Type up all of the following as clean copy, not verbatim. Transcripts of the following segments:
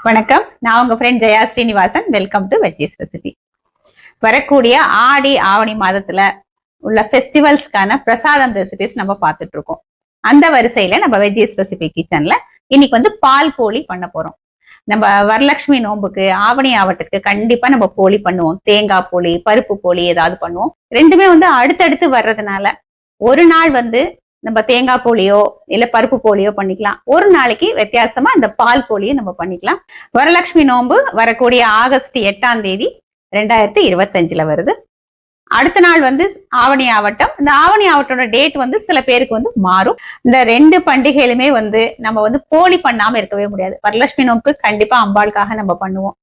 வணக்கம். நான் உங்க friend Jaya Srinivasan. Welcome to veggies recipe. வரக்கூடிய ஆடி ஆவணி மாதத்துல உள்ள ஃபெஸ்டிவல்ஸ்க்கான பிரசாதம் ரெசிபிஸ் நம்ம பார்த்துட்டு இருக்கோம். அந்த வரிசையில நம்ம வெஜ்ஜீஸ் ரெசிபி கிச்சன்ல இன்னைக்கு பால் போலி பண்ண போறோம். நம்ம வரலட்சுமி நோம்புக்கு ஆவணி ஆவட்டுக்கு கண்டிப்பா நம்ம போலி பண்ணுவோம். தேங்காய் போலி, பருப்பு போலி ஏதாவது பண்ணுவோம். ரெண்டுமே அடுத்தடுத்து வர்றதுனால ஒரு நாள் நம்ம தேங்காய் போலியோ இல்ல பருப்பு போலியோ பண்ணிக்கலாம். ஒரு நாளைக்கு வித்தியாசமா இந்த பால் போலியோ நம்ம பண்ணிக்கலாம். வரலட்சுமி நோன்பு வரக்கூடிய ஆகஸ்ட் 8ஆம் தேதி 2025 வருது. அடுத்த நாள் ஆவணி ஆவட்டம். இந்த ஆவணி ஆவட்டோட டேட் சில பேருக்கு மாறும். இந்த ரெண்டு பண்டிகையிலுமே நம்ம போலி பண்ணாம இருக்கவே முடியாது. வரலட்சுமி நோம்புக்கு கண்டிப்பா அம்பாளுக்காக நம்ம பண்ணுவோம்.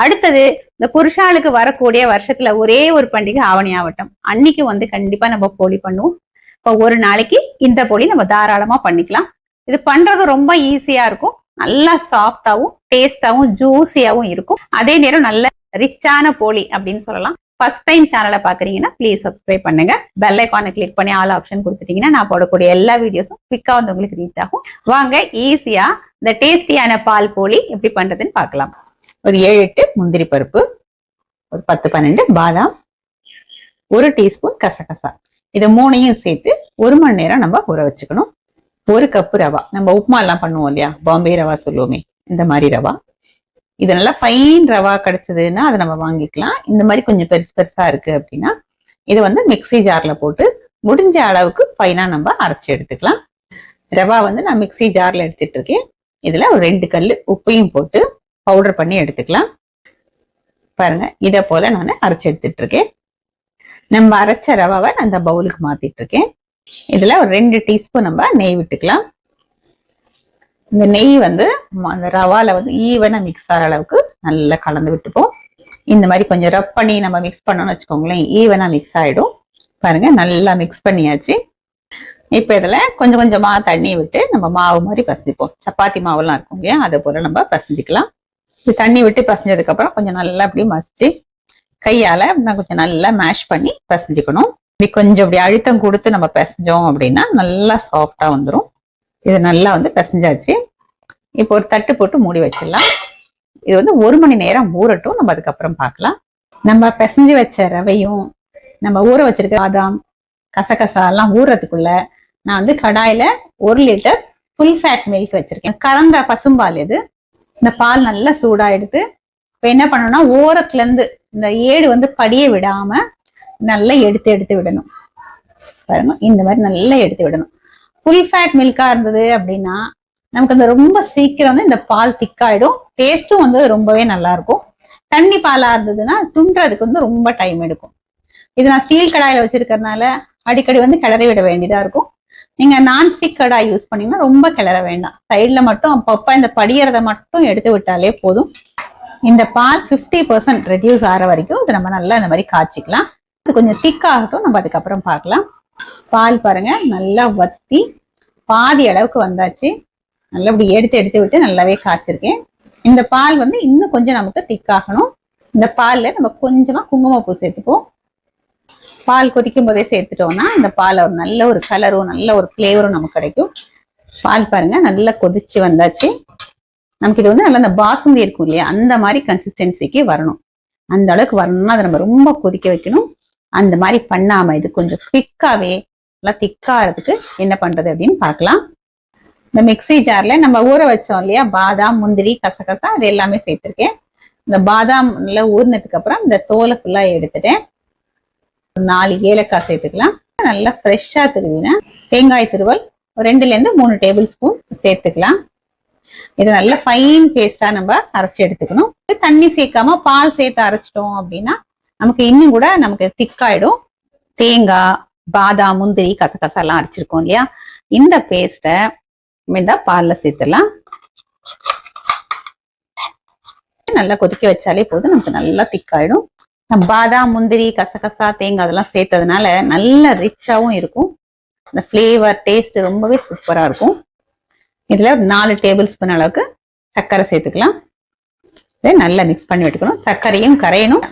அடுத்தது இந்த புருஷாளுக்கு வரக்கூடிய வருஷத்துல ஒரே ஒரு பண்டிகை ஆவணி ஆவட்டம். அன்னைக்கு கண்டிப்பா நம்ம போலி பண்ணுவோம். இப்போ ஒரு நாளைக்கு இந்த போலி நம்ம தாராளமா பண்ணிக்கலாம். இது பண்றது ரொம்ப ஈஸியா இருக்கும். நல்லா சாஃப்டாவும் டேஸ்டாவும் ஜூசியாவும் இருக்கும். அதே நேரம் நல்ல ரிச்சான போலி அப்படின்னு சொல்லலாம். ஃபர்ஸ்ட் டைம் சேனலை பாக்குறீங்கன்னா ப்ளீஸ் சப்ஸ்கிரைப் பண்ணுங்க. பெல் ஐகானை கிளிக் பண்ணி ஆல் ஆப்ஷன் கொடுத்துட்டீங்கன்னா நான் போடக்கூடிய எல்லா வீடியோஸும் குவிக்கா உங்களுக்கு ரீச் ஆகும். வாங்க ஈஸியா இந்த டேஸ்டியான பால் போலி எப்படி பண்றதுன்னு பார்க்கலாம். ஒரு 7-8 முந்திரி பருப்பு, ஒரு 10-12 பாதாம், 1 டீஸ்பூன் கசகசா, இதை மூணையும் சேர்த்து 1 மணி நேரம் நம்ம ஊற வச்சுக்கணும். 1 கப்பு ரவா, நம்ம உப்புமா எல்லாம் பண்ணுவோம் இல்லையா, பாம்பே ரவா சொல்லுவோமே, இந்த மாதிரி ரவா. இது நல்லா ஃபைன் ரவா கிடைச்சதுன்னா அதை நம்ம வாங்கிக்கலாம். இந்த மாதிரி கொஞ்சம் பெருசு பெருசா இருக்கு அப்படின்னா இதை மிக்சி ஜார்ல போட்டு முடிஞ்ச அளவுக்கு ஃபைனா நம்ம அரைச்சி எடுத்துக்கலாம். ரவா நான் மிக்சி ஜார்ல எடுத்துட்டு இருக்கேன். இதுல ஒரு 2 கல் உப்பையும் போட்டு பவுடர் பண்ணி எடுத்துக்கலாம். பாருங்க, இதை போல நான் அரைச்சி எடுத்துட்டு இருக்கேன். நம்ம அரைச்ச ரவாவை நான் அந்த பவுலுக்கு மாத்திட்டு இருக்கேன். இதுல ஒரு 2 டீஸ்பூன் நம்ம நெய் விட்டுக்கலாம். இந்த நெய் அந்த ரவால ஈவனா மிக்ஸ் ஆகிற அளவுக்கு நல்லா கலந்து விட்டுப்போம். இந்த மாதிரி கொஞ்சம் ரப் பண்ணி நம்ம மிக்ஸ் பண்ணோம்னு வச்சுக்கோங்களேன், ஈவனா மிக்ஸ் ஆயிடும். பாருங்க, நல்லா மிக்ஸ் பண்ணியாச்சு. இப்ப இதுல கொஞ்சம் கொஞ்சமா தண்ணி விட்டு நம்ம மாவு மாதிரி பசஞ்சிப்போம். சப்பாத்தி மாவுலாம் இருக்கும் இல்லையா, அதை போல நம்ம பசஞ்சிக்கலாம். இது தண்ணி விட்டு பசஞ்சதுக்கு அப்புறம் கொஞ்சம் நல்லா அப்படி மசிச்சு கையால கொஞ்சம் நல்லா மேஷ் பண்ணி பசஞ்சுக்கணும். இப்படி கொஞ்சம் அப்படி அழுத்தம் கொடுத்து நம்ம பசஞ்சோம் அப்படின்னா நல்லா சாஃப்டா வந்துடும். இது நல்லா பசஞ்சாச்சு. இப்போ ஒரு தட்டு போட்டு மூடி வச்சிடலாம். இது 1 மணி நேரம் ஊறட்டும். நம்ம அதுக்கப்புறம் பார்க்கலாம். நம்ம பசஞ்சு வச்ச ரவையும் நம்ம ஊற வச்சிருக்க பாதாம் கசகசா எல்லாம் ஊறதுக்குள்ள நான் கடாயில 1 லிட்டர் ஃபுல் ஃபேட் மில்க் வச்சிருக்கேன். கறந்த பசும்பால் இது. இந்த பால் நல்லா சூடா எடுத்து இப்ப என்ன பண்ணணும்னா ஓரத்துல இருந்து இந்த ஏடு படிய விடாம நல்லா எடுத்து விடணும். பாருங்க, இந்த மாதிரி நல்லா எடுத்து விடணும். ஃபுல் ஃபேட் மில்கா இருந்தது அப்படின்னா நமக்கு ரொம்ப சீக்கிரம் இந்த பால் திக்காயிடும். டேஸ்டும் ரொம்பவே நல்லா இருக்கும். தண்ணி பாலா இருந்ததுன்னா சுண்டுறதுக்கு ரொம்ப டைம் எடுக்கும். இது நான் ஸ்டீல் கடாயில வச்சிருக்கிறதுனால அடிக்கடி கிளறி விட வேண்டியதா இருக்கும். நீங்க நான்ஸ்டிக் கடாய் யூஸ் பண்ணீங்கன்னா ரொம்ப கிளற வேண்டாம். சைட்ல மட்டும் அப்பப்ப இந்த படியறத மட்டும் எடுத்து விட்டாலே போதும். இந்த பால் 50% ரெடியூஸ் ஆகிற வரைக்கும் இதை நம்ம நல்லா இந்த மாதிரி காய்ச்சிக்கலாம். இது கொஞ்சம் திக் ஆகட்டும், நம்ம அதுக்கப்புறம் பார்க்கலாம். பால் பாருங்க நல்லா வத்தி பாதி அளவுக்கு வந்தாச்சு. நல்லா இப்படி எடுத்து விட்டு நல்லாவே காய்ச்சிருக்கேன். இந்த பால் இன்னும் கொஞ்சம் நமக்கு திக் ஆகணும். இந்த பால்ல நம்ம கொஞ்சமா குங்குமப்பூ சேர்த்துப்போம். பால் கொதிக்கும் போதே சேர்த்துட்டோம்னா இந்த பால் நல்ல ஒரு கலரும் நல்ல ஒரு ஃபிளேவரும் நமக்கு கிடைக்கும். பால் பாருங்க நல்லா கொதிச்சு வந்தாச்சு. நமக்கு இது நல்லா அந்த பாசுந்தி இருக்கும் இல்லையா, அந்த மாதிரி கன்சிஸ்டன்சிக்கு வரணும். அந்த அளவுக்கு வரணும்னா அதை நம்ம ரொம்ப கொதிக்க வைக்கணும். அந்த மாதிரி பண்ணாம இது கொஞ்சம் குவிக்காவே நல்லா திக்காகிறதுக்கு என்ன பண்றது அப்படின்னு பார்க்கலாம். இந்த மிக்சி ஜார்ல நம்ம ஊற வச்சோம் இல்லையா பாதாம், முந்திரி, கசகசா, அது எல்லாமே சேர்த்திருக்கேன். இந்த பாதாம் நல்லா ஊறினதுக்கு அப்புறம் இந்த தோலை ஃபுல்லா எடுத்துட்டேன். 4 ஏலக்காய் சேர்த்துக்கலாம். நல்லா ஃப்ரெஷ்ஷா துருவின தேங்காய் துருவல் 2-3 டேபிள் ஸ்பூன் சேர்த்துக்கலாம். இது நல்ல ஃபைன் பேஸ்டா நம்ம அரைச்சி எடுத்துக்கணும். தண்ணி சேர்க்காம பால் சேர்த்து அரைச்சிட்டோம் அப்படின்னா நமக்கு இன்னும் கூட நமக்கு திக்காயிடும். தேங்காய், பாதாம், முந்திரி, கசகசா எல்லாம் அரைச்சிருக்கோம் இல்லையா, இந்த பேஸ்ட இந்த பால்ல சேர்த்துலாம். நல்லா கொதிக்க வச்சாலே போதும், நமக்கு நல்லா திக்காயிடும். பாதாம், முந்திரி, கசகசா, தேங்காய் அதெல்லாம் சேர்த்ததுனால நல்ல ரிச்சாவும் இருக்கும். இந்த ஃபிளேவர் டேஸ்ட் ரொம்பவே சூப்பரா இருக்கும். இதுல 4 டேபிள் ஸ்பூன் அளவுக்கு சர்க்கரை சேர்த்துக்கலாம். இதை நல்லா மிக்ஸ் பண்ணி விட்டுக்கணும். சர்க்கரையும் கரையணும்.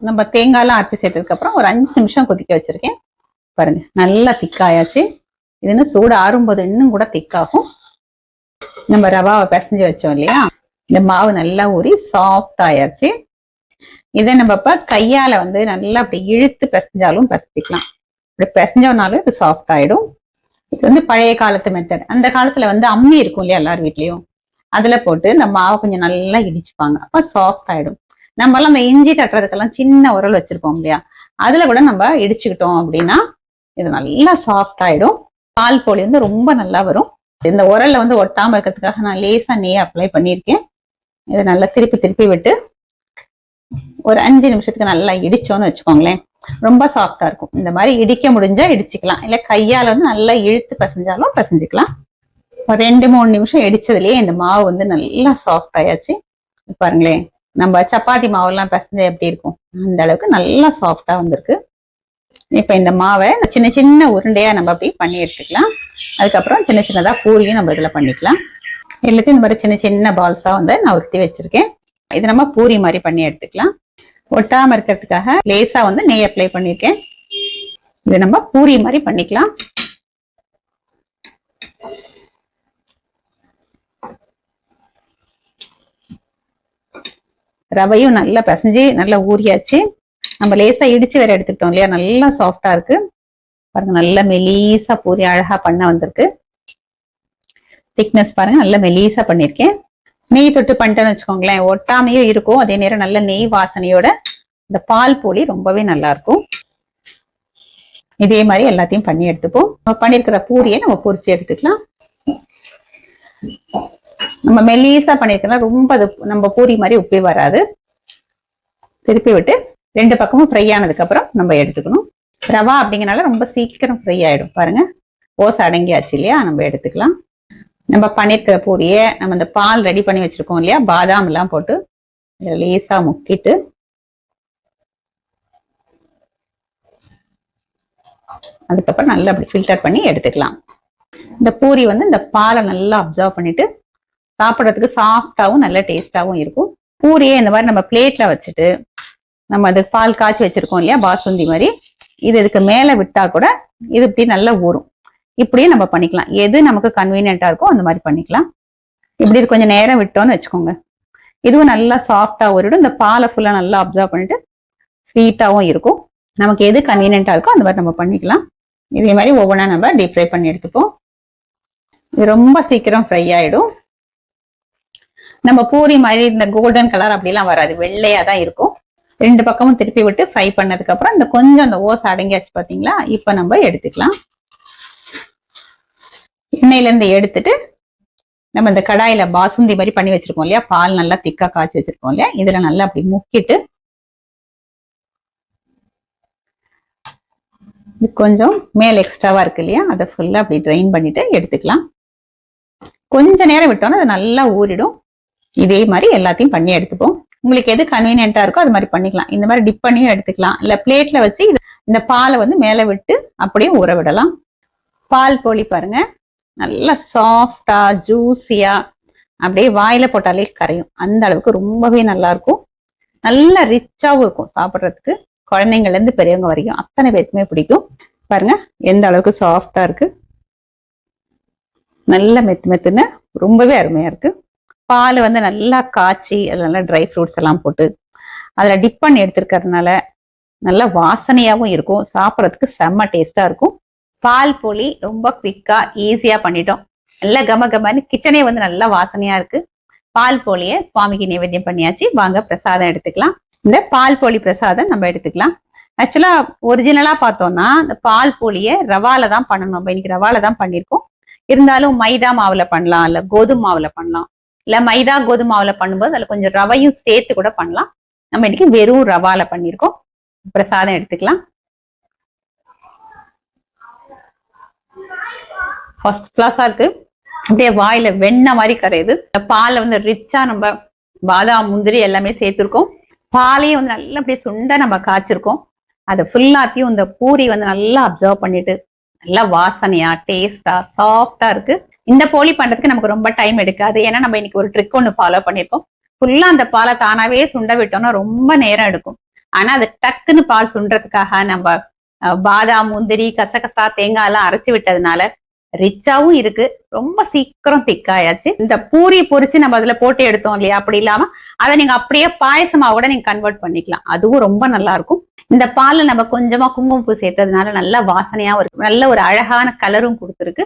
நம்ம தேங்காய்லாம் அரைச்சி சேர்த்ததுக்கு அப்புறம் ஒரு 5 நிமிஷம் கொதிக்க வச்சிருக்கேன். பாருங்க, நல்லா திக்காயாச்சு. இது சூடு ஆறும்போது இன்னும் கூட திக்காகும். நம்ம ரவாவை பிசைஞ்சு வச்சோம் இல்லையா, இந்த மாவு நல்லா ஊறி சாஃப்ட் ஆயாச்சு. இதை நம்ம இப்ப கையால வந்து நல்லா அப்படி இழுத்து பிசைஞ்சாலும் பிசைஞ்சிக்கலாம். அப்படி பிசைஞ்சோம்னாலும் இது சாஃப்ட் ஆயிடும். இது வந்து பழைய காலத்து மெத்தட். அந்த காலத்துல வந்து அம்மி இருக்கும் இல்லையா எல்லார் வீட்லயும், அதுல போட்டு இந்த மாவை கொஞ்சம் நல்லா இடிச்சுப்பாங்க. அப்ப சாஃப்ட் ஆயிடும். நம்ம எல்லாம் இந்த இஞ்சி தட்டுறதுக்கெல்லாம் சின்ன உரல் வச்சிருப்போம் இல்லையா, அதுல கூட நம்ம இடிச்சுக்கிட்டோம் அப்படின்னா இது நல்லா சாஃப்ட் ஆயிடும். பால் போலி வந்து ரொம்ப நல்லா வரும். இந்த உரல்ல வந்து ஒட்டாம இருக்கிறதுக்காக நான் லேசா நெய் அப்ளை பண்ணியிருக்கேன். இதை நல்லா திருப்பி திருப்பி விட்டு ஒரு 5 நிமிஷத்துக்கு நல்லா இடிச்சோன்னு வச்சுக்கோங்களேன், ரொம்ப சாஃப்டா இருக்கும். இந்த மாதிரி இடிக்க முடிஞ்சா இடிச்சுக்கலாம், இல்ல கையால வந்து நல்லா இழுத்து பிசைஞ்சாலும் பிசைஞ்சுக்கலாம். ஒரு 2-3 நிமிஷம் இடிச்சதுலயே இந்த மாவு வந்து நல்லா சாஃப்ட் ஆயாச்சு. பாருங்களேன், நம்ம சப்பாத்தி மாவு எல்லாம் பிசைஞ்சா எப்படி இருக்கும் அந்த அளவுக்கு நல்லா சாஃப்டா வந்திருக்கு. இப்ப இந்த மாவை சின்ன சின்ன உருண்டையா நம்ம அப்படி பண்ணி எடுத்துக்கலாம். அதுக்கப்புறம் சின்ன சின்னதா பூரியும் நம்ம இதுல பண்ணிக்கலாம். எல்லாத்தையும் இந்த மாதிரி சின்ன சின்ன பால்ஸா வந்து நான் உருட்டி வச்சிருக்கேன். இது நம்ம பூரி மாதிரி பண்ணி எடுத்துக்கலாம். ஒட்டாம இருக்கிறதுக்காக லேசா வந்து நெய் அப்ளை பண்ணிருக்கேன். இது நம்ம பூரி மாதிரி பண்ணிக்கலாம். ரவையும் நல்லா பிசைஞ்சு நல்லா ஊறியாச்சு. நம்ம லேசா இடிச்சு வேற எடுத்துக்கிட்டோம் இல்லையா, நல்லா சாஃப்டா இருக்கு. பாருங்க, நல்லா மெலீசா பூரி அழகா பண்ண வந்திருக்கு. திக்னஸ் பாருங்க, நல்லா மெலீசா பண்ணிருக்கேன். நெய் தொட்டு பண்ணிட்டேன்னு வச்சுக்கோங்களேன், ஒட்டாமையும் இருக்கும், அதே நேரம் நல்ல நெய் வாசனையோட இந்த பால் போலி ரொம்பவே நல்லா இருக்கும். இதே மாதிரி எல்லாத்தையும் பண்ணி எடுத்துப்போம். நம்ம பண்ணிருக்கிற பூரியை நம்ம பொரிச்சு எடுத்துக்கலாம். நம்ம மெலீசா பண்ணிருக்கலாம், ரொம்ப நம்ம பூரி மாதிரி உப்பி வராது. திருப்பி விட்டு 2 பக்கமும் ஃப்ரை ஆனதுக்கு அப்புறம் நம்ம எடுத்துக்கணும். ரவா அப்படிங்கறனால ரொம்ப சீக்கிரம் ஃப்ரை ஆயிடும். பாருங்க, ஓஸ் அடங்கியாச்சு இல்லையா, நம்ம எடுத்துக்கலாம். நம்ம பண்ணிருக்கிற பூரியை நம்ம இந்த பால் ரெடி பண்ணி வச்சிருக்கோம் இல்லையா, பாதாம் எல்லாம் போட்டு லேசா முக்கிட்டு அதுக்கப்புறம் நல்லா அப்படி ஃபில்டர் பண்ணி எடுத்துக்கலாம். இந்த பூரி வந்து இந்த பாலை நல்லா அப்சர்வ் பண்ணிட்டு சாப்பிட்றதுக்கு சாஃப்டாவும் நல்ல டேஸ்டாவும் இருக்கும். பூரியை இந்த மாதிரி நம்ம பிளேட்ல வச்சுட்டு நம்ம அது பால் காய்ச்சி வச்சிருக்கோம் இல்லையா, பாசுந்தி மாதிரி, இதுக்கு மேல விட்டா கூட இது இப்படி நல்லா ஊறும். இப்படியே நம்ம பண்ணிக்கலாம். எது நமக்கு கன்வீனியன்டா இருக்கோ அந்த மாதிரி பண்ணிக்கலாம். இப்படி இது கொஞ்சம் நேரம் விட்டோம்னு வச்சுக்கோங்க, இதுவும் நல்லா சாஃப்டா ஊறிடும். இந்த பாலை ஃபுல்லா நல்லா அப்சர்வ் பண்ணிட்டு ஸ்வீட்டாவும் இருக்கும். நமக்கு எது கன்வீனியன்டா இருக்கோ அந்த மாதிரி நம்ம பண்ணிக்கலாம். இதே மாதிரி ஒவ்வொன்றா நம்ம டீப் ஃப்ரை பண்ணி எடுத்துப்போம். இது ரொம்ப சீக்கிரம் ஃப்ரை ஆயிடும். நம்ம பூரி மாதிரி இந்த கோல்டன் கலர் அப்படிலாம் வராது, வெள்ளையா தான் இருக்கும். 2 பக்கமும் திருப்பி விட்டு ஃப்ரை பண்ணதுக்கு அப்புறம் இந்த கொஞ்சம் அந்த ஓஸ் அடங்கியாச்சு பாத்தீங்களா, இப்ப நம்ம எடுத்துக்கலாம். எண்ணெயில இருந்து எடுத்துட்டு நம்ம இந்த கடாயில பாசுந்தி மாதிரி பண்ணி வச்சிருக்கோம் இல்லையா, பால் நல்லா திக்கா காய்ச்சி வச்சிருக்கோம் இல்லையா, இதுல நல்லா அப்படி முக்கிட்டு கொஞ்சம் மேல் எக்ஸ்ட்ராவா இருக்கு இல்லையா, அதை ஃபுல்லா அப்படி ட்ரைன் பண்ணிட்டு எடுத்துக்கலாம். கொஞ்ச நேரம் விட்டோம்னா அது நல்லா ஊறிடும். இதே மாதிரி எல்லாத்தையும் பண்ணி எடுத்துப்போம். உங்களுக்கு எது கன்வீனியன்டா இருக்கோ அது மாதிரி பண்ணிக்கலாம். இந்த மாதிரி டிப் பண்ணியும் எடுத்துக்கலாம், இல்ல பிளேட்ல வச்சு இந்த பாலை வந்து மேல விட்டு அப்படியே ஊற விடலாம். பால் போலி பாருங்க, நல்லா சாஃப்டா ஜூசியா அப்படியே வாயில போட்டாலே கரையும், அந்த அளவுக்கு ரொம்பவே நல்லா இருக்கும். நல்லா ரிச்சாவும் இருக்கும் சாப்பிட்றதுக்கு. குழந்தைங்கள்ல இருந்து பெரியவங்க வரைக்கும் அத்தனை பேருக்குமே பிடிக்கும். பாருங்க எந்த அளவுக்கு சாஃப்டா இருக்கு, நல்ல மெத்து மெத்துன்னு ரொம்பவே அருமையா இருக்கு. பால் வந்து நல்லா காய்ச்சி அதுல நல்லா ட்ரை ஃப்ரூட்ஸ் எல்லாம் போட்டு அதுல டிப் பண்ணி எடுத்துருக்கிறதுனால நல்லா வாசனையாவும் இருக்கும், சாப்பிட்றதுக்கு செம்ம டேஸ்டா இருக்கும். பால் போலி ரொம்ப குவிக்கா ஈஸியா பண்ணிட்டோம். நல்லா கம கமன்னு கிச்சனே வந்து நல்லா வாசனையா இருக்கு. பால் போலியை சுவாமிக்கு நைவேத்தியம் பண்ணியாச்சு. வாங்க பிரசாதம் எடுத்துக்கலாம். இந்த பால் போலி பிரசாதம் நம்ம எடுத்துக்கலாம். ஆக்சுவலா ஒரிஜினலா பார்த்தோம்னா இந்த பால் போலியை ரவால தான் பண்ணணும். நம்ம இன்னைக்கு ரவால தான் பண்ணிருக்கோம். இருந்தாலும் மைதா மாவுல பண்ணலாம், இல்ல கோதுமை மாவுல பண்ணலாம், இல்ல மைதா கோதுமை மாவுல பண்ணும்போது அதுல கொஞ்சம் ரவையும் சேர்த்து கூட பண்ணலாம். நம்ம இன்னைக்கு வெறும் ரவால பண்ணிருக்கோம். பிரசாதம் எடுத்துக்கலாம். ஃபர்ஸ்ட் கிளாஸா இருக்கு, அப்படியே வாயில வெண்ணெய் மாதிரி கரையுது. பாலை வந்து ரிச்சா நம்ம பாதாம் முந்திரி எல்லாமே சேர்த்திருக்கோம். பாலையும் வந்து நல்லா அப்படியே சுண்டா நம்ம காய்ச்சிருக்கோம். அதை ஃபுல்லாத்தையும் இந்த பூரி வந்து நல்லா அப்சர்வ் பண்ணிட்டு நல்லா வாசனையா டேஸ்டா சாஃப்டா இருக்கு. இந்த போலி பண்றதுக்கு நமக்கு ரொம்ப டைம் எடுக்காது. ஏன்னா நம்ம இன்னைக்கு ஒரு ட்ரிக் ஒன்று ஃபாலோ பண்ணிருக்கோம். ஃபுல்லா அந்த பாலை தானாவே சுண்ட விட்டோம்னா ரொம்ப நேரம் எடுக்கும். ஆனா அது டக்குன்னு பால் சுண்டுறதுக்காக நம்ம பாதாம் முந்திரி கசகசா தேங்காய் எல்லாம் அரைச்சி விட்டதுனால ரிச்சாவும் இருக்கு, ரொம்ப சீக்கிரம் திக்காயாச்சு. இந்த பூரி பொரிச்சு நம்ம அதுல போட்டு எடுத்தோம் இல்லையா, அப்படி இல்லாம அதை நீங்க அப்படியே பாயசமா கூட நீங்க கன்வெர்ட் பண்ணிக்கலாம், அதுவும் ரொம்ப நல்லா இருக்கும். இந்த பால்ல நம்ம கொஞ்சமா குங்குமப்பூ சேர்த்ததுனால நல்ல வாசனையாவும் இருக்கு, நல்ல ஒரு அழகான கலரும் கொடுத்துருக்கு.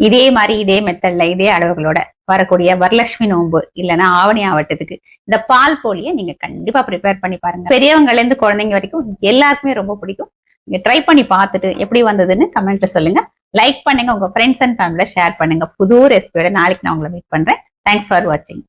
இதே மாதிரி இதே மெத்தட்ல இதே அளவுகளோட வரக்கூடிய வரலட்சுமி நோன்பு இல்லைன்னா ஆவணி ஆவட்டத்துக்கு இந்த பால் போலியை நீங்க கண்டிப்பா ப்ரிப்பேர் பண்ணி பாருங்க. பெரியவங்கல இருந்து குழந்தைங்க வரைக்கும் எல்லாருக்குமே ரொம்ப பிடிக்கும். நீங்க ட்ரை பண்ணி பார்த்துட்டு எப்படி வந்ததுன்னு கமெண்ட்ல சொல்லுங்க. லைக் பண்ணுங்க, உங்க ஃப்ரெண்ட்ஸ் அண்ட் ஃபேமிலில ஷேர் பண்ணுங்க. புது ரெசிபியோட நாளைக்கு நான் உங்களை மீட் பண்றேன். தேங்க்ஸ் ஃபார் வாட்சிங்.